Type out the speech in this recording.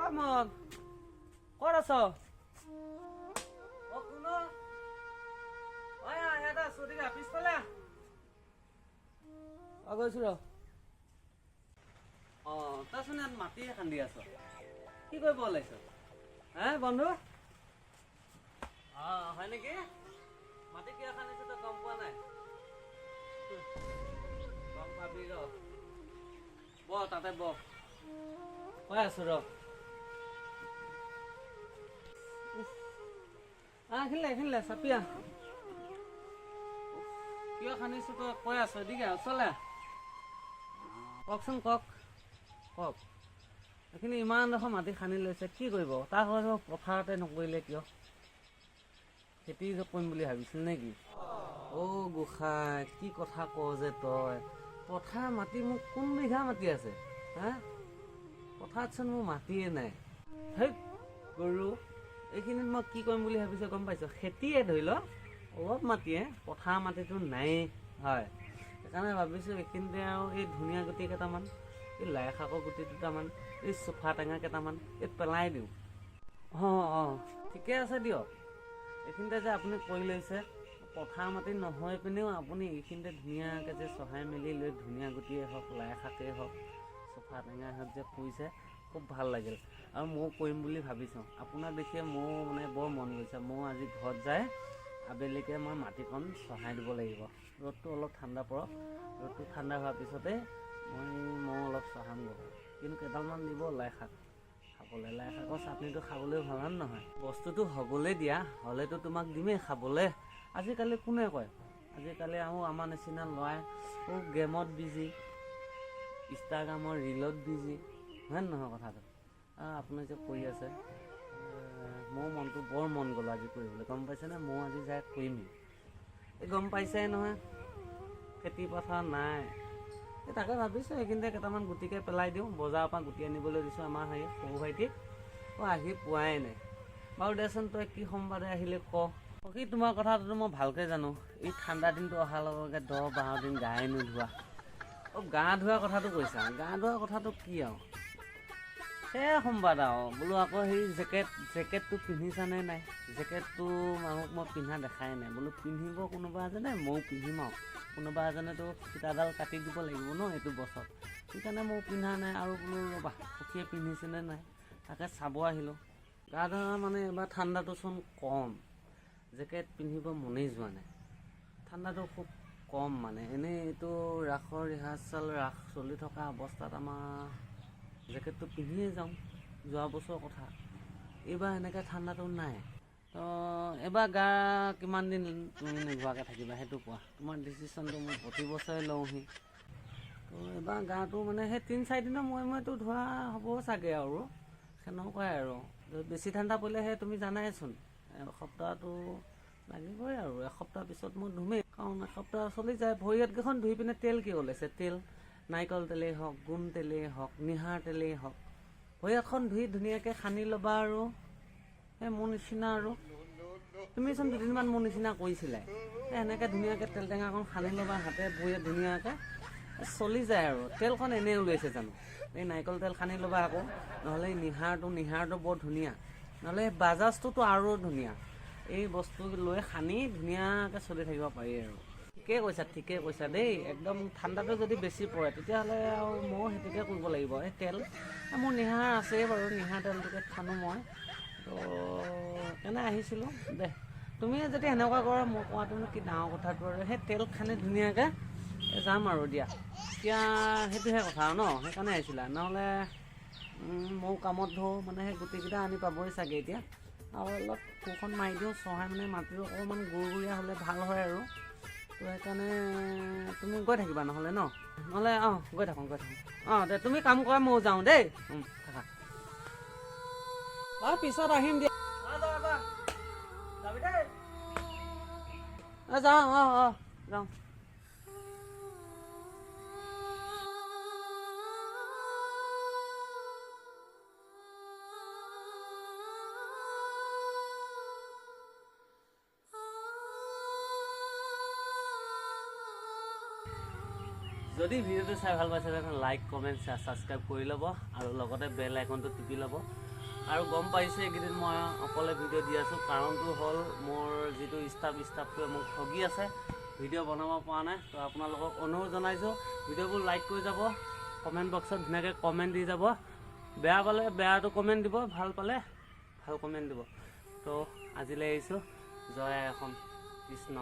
কামত ক'ত আছ? কোন ইয়াতে আছো ঠিক আছে পিছফালে গৈছো ৰ তইচোন ইয়াত মাটি খান্দি আছ কি কৰিব ওলাইছ বন্ধু হয় নেকি মাটি কিয় খান্দিছ তই গম পোৱা নাই গম পাবি ৰ তাতে কৈ আছো ৰ খেলিলে চাপিয়া কিয় খান্দিছো তই কৈ আছ এদিকে চলে কওকচোন কওক এইখিনি ইমান ডোখৰ মাটি খান্দি লৈছে কি কৰিব তাৰ পথাৰতে নকৰিলে কিয় খেতি কৰিম বুলি ভাবিছিল নেকি গোসাঁই কি কথা কৱ যে তই পথাৰ মাটি মোক কোন বিঘা মাটি আছে পথাৰতচোন মোৰ মাটিয়ে নাই হেই গৰু এইখিনিত মই কি কৰিম বুলি ভাবিছো গম পাইছ খেতিয়ে ধৰি ল অলপ মাটিয়ে পথাৰ মাটিটো নায়েই হয় সেইকাৰণে ভাবিছো এইখিনিতে আৰু এই ধুনীয়া গুটি কেইটামান এই লাই শাকৰ গুটি দুটামান এই চোফা টেঙা কেইটামান এই পেলাই দিওঁ ঠিকে আছে দিয়ক এইখিনিতে যে আপুনি কৰি লৈছে পথাৰ মাটি নহয় পিনেও আপুনি এইখিনিতে ধুনীয়াকৈ যে চহাই মেলি লৈ ধুনীয়া গুটিয়ে হওক লাই শাকেই হওক চোফা টেঙাই হওক যে কৰিছে খুব ভাল লাগিল আৰু ময়ো কৰিম বুলি ভাবিছোঁ আপোনাক দেখিয়ে মোৰ মানে বৰ মন গৈছে মই আজি ঘৰত যায় আবেলিকে মই মাটিকণ চহাই দিব লাগিব ৰ'দটো অলপ ঠাণ্ডা পৰক ৰ'দটো ঠাণ্ডা হোৱাৰ পিছতে মই অলপ চহামগৈ কিন্তু কেইডালমান দিব লাই শাক খাবলৈ লাই শাকৰ চাটনিটো খাবলৈ ভাল নহয় বস্তুটো হ'বলৈ দিয়া হ'লেতো তোমাক দিমেই খাবলৈ আজিকালি কোনে কয় আজিকালি আৰু আমাৰ নিচিনা ল'ৰাই গেমত বিজি ইনষ্টাগ্ৰামৰ ৰিলত বিজি হয় নহয় কথাটো আপুনি যে কৰি আছে মোৰ মনটো বৰ মন গ'ল আজি কৰিবলৈ গম পাইছেনে মই আজি যাই কৰিমেই এই গম পাইছাই নহয় খেতি পথাৰ নাই তাকে ভাবিছোঁ এইখিনিতে কেইটামান গুটিকে পেলাই দিওঁ বজাৰৰ পৰা গুটি আনিবলৈ দিছোঁ আমাৰ সৰু ভাইটিক আহি পোৱাই নাই বাৰু দেচোন তই কি সম্বাদে আহিলে কি তোমাৰ কথাটোতো মই ভালকৈ জানো এই ঠাণ্ডা দিনটো অহাৰ লগে 10-12 দিন গায়ে নোধোৱা গা ধোৱা কথাটো কৈছা গা ধোৱা কথাটো কি আৰু সেয়া সম্বাদ আৰু বোলো আকৌ সেই জেকেটটো পিন্ধিছানে নাই জেকেটটো মানুহক মই পিন্ধা দেখাই নাই বোলো পিন্ধিব কোনোবা এজনে ময়ো পিন্ধিম আৰু কোনোবা এজনেতো ফিটাডাল কাটি দিব লাগিব ন এইটো বছৰ সেইকাৰণে ময়ো পিন্ধা নাই আৰু বোলো ৰ'বা সখীয়ে পিন্ধিছেনে নাই তাকে চাব আহিলোঁ গা ধোৱা মানে এবাৰ ঠাণ্ডাটোচোন কম জেকেট পিন্ধিব মনেই যোৱা নাই ঠাণ্ডাটো খুব কম মানে এনেই এইটো ৰাসৰ ৰিহাৰ্চেল ৰাস চলি থকা অৱস্থাত আমাৰ জেকেটটো পিন্ধিয়ে যাওঁ যোৱা বছৰৰ কথা এইবাৰ এনেকৈ ঠাণ্ডাটো নাই তো এইবাৰ গা কিমান দিন তুমি নোধোৱাকৈ থাকিবা সেইটো কোৱা তোমাৰ ডিচিশ্যনটো মই প্ৰতি বছৰে লওঁহি তো এইবাৰ গাটো মানে সেই 3-4 দিনৰ মূৰেতো ধোৱা হ'ব চাগে আৰু সেনেকুৱাই আৰু বেছি ঠাণ্ডা পৰিলেহে তুমি জানাইচোন এসপ্তাহটো লাগিবই আৰু এসপ্তাহ পিছত মই ধুমেই কাৰণ এসপ্তাহ চলি যায় ভৰি হাতকেইখন ধুই পিনে তেল কি ওলাইছে তেল নাৰিকল তেলেই হওক গোণ তেলেই হওক নিহাৰ তেলেই হওক ভৰি হাতখন ধুই ধুনীয়াকৈ সানি ল'বা আৰু সেই মোৰ নিচিনা আৰু তুমিচোন দুদিনমান মোৰ নিচিনা কৰিছিলাই এনেকৈ ধুনীয়াকৈ তেল টেঙাখন সানি ল'বা হাতে ভৰিয়ে ধুনীয়াকৈ চলি যায় আৰু তেলখন এনেই ওলাইছে জানো এই নাৰিকল তেল সানি ল'বা আকৌ নহ'লে নিহাৰটো বৰ ধুনীয়া নহ'লে বাজাজটোতো আৰু ধুনীয়া এই বস্তু লৈ সানি ধুনীয়াকৈ চলি থাকিব পাৰি আৰু ঠিকে কৈছা দেই একদম ঠাণ্ডাটো যদি বেছি পৰে তেতিয়াহ'লে আৰু ময়ো সেইটোকে কৰিব লাগিব এই তেল মোৰ নিহাৰ আছেই বাৰু নিহাৰ তেলটোকে সানো মই তো কেনে আহিছিলোঁ দে তুমি যদি সেনেকুৱা কৰা মই কোৱাটোনো কি ডাঙৰ কথাটো আৰু সেই তেল খানি ধুনীয়াকৈ যাম আৰু দিয়া এতিয়া সেইটোহে কথা আৰু ন সেইকাৰণে আহিছিলা নহ'লে ময়ো কামত ধৰোঁ মানে সেই গুটিকেইটা আনি পাবই চাগে এতিয়া আৰু অলপ কোৰখন মাৰি দিওঁ চহাই মানে মাটিটো অকণমান গুৰগুৰীয়া হ'লে ভাল হয় আৰু তো সেইকাৰণে তুমি গৈ থাকিবা নহ'লে নহ'লে গৈ থাকোঁ দে তুমি কাম কৰা ময়ো যাওঁ দেই থাকা পিছত আহিম দিয়া যাবি দেই যাওঁ যাওঁ যদি ভিডিওটো চাই ভাল পাইছে তেন্তে লাইক কমেণ্ট শ্বেয়াৰ ছাবস্ক্ৰাইব কৰি ল'ব আৰু লগতে বেল আইকনটো টিপি ল'ব আৰু গম পাইছে এইকেইদিন মই অকলে ভিডিঅ' দি আছোঁ। কাৰণটো হ'ল মোৰ যিটো ষ্টাফটোৱে মোক ঠগি আছে, ভিডিঅ' বনাব পৰা নাই। তো আপোনালোকক অনুৰোধ জনাইছোঁ, ভিডিঅ'বোৰ লাইক কৰি যাব, কমেণ্ট বক্সত ধুনীয়াকৈ কমেণ্ট দি যাব। বেয়া পালে বেয়াটো কমেণ্ট দিব, ভাল পালে ভাল কমেণ্ট দিব। তো আজিলৈ আহিছোঁ। জয় আই অসম, কৃষ্ণ।